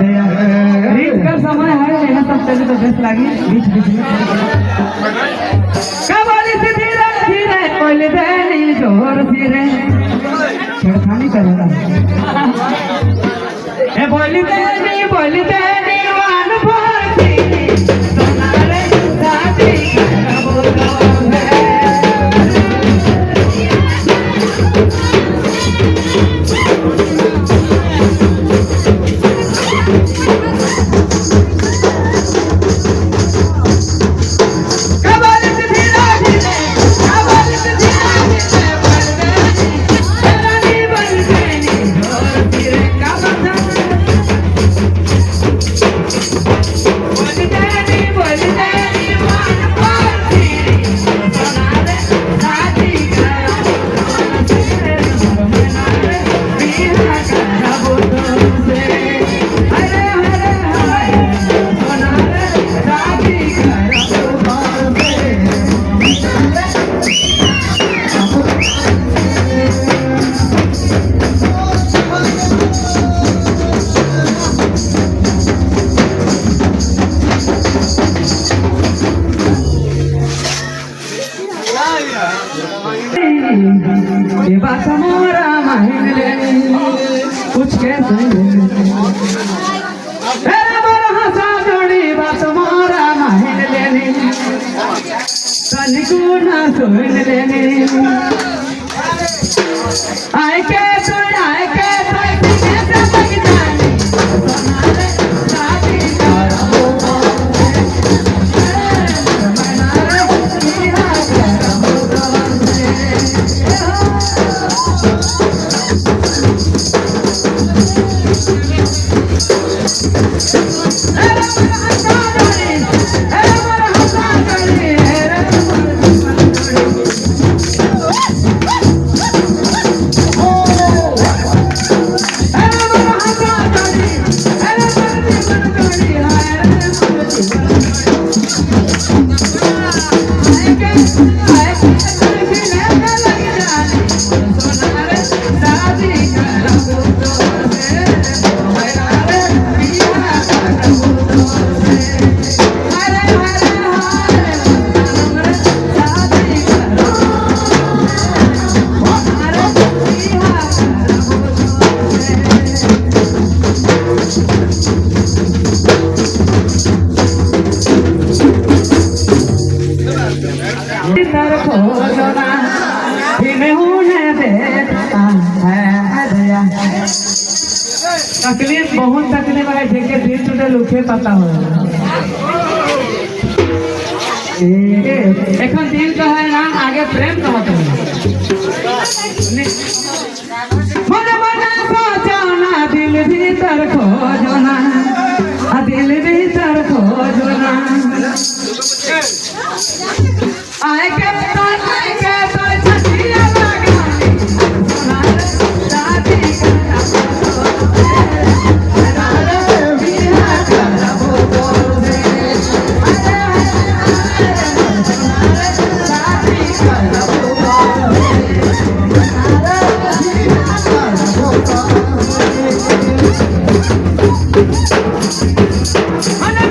रीत का समय है यहाँ सब चले तो बेस्ट लगी बीच बीच में कबाली से धीरे धीरे कोई देनी जोर धीरे छेड़खानी करेगा ए बोली देनी वान भरती सोनारे साथी ये बात हमारा माहिन ले कुछ कैसे हंसा जोड़ी बात हमारा माहिन लेने कनिको ना सुन लेने आए के तो कैसे पगजानी सोनारे साथी करो तकलीफ बहुत तकलीफ है जेके दिल टूटे लुखे पता हो এখন दिल का है ना आगे प्रेम का होता है मन मन सोचो ना दिल भीतर खोजो ना दिल भीतर खोजो ना आए के छठिया Ana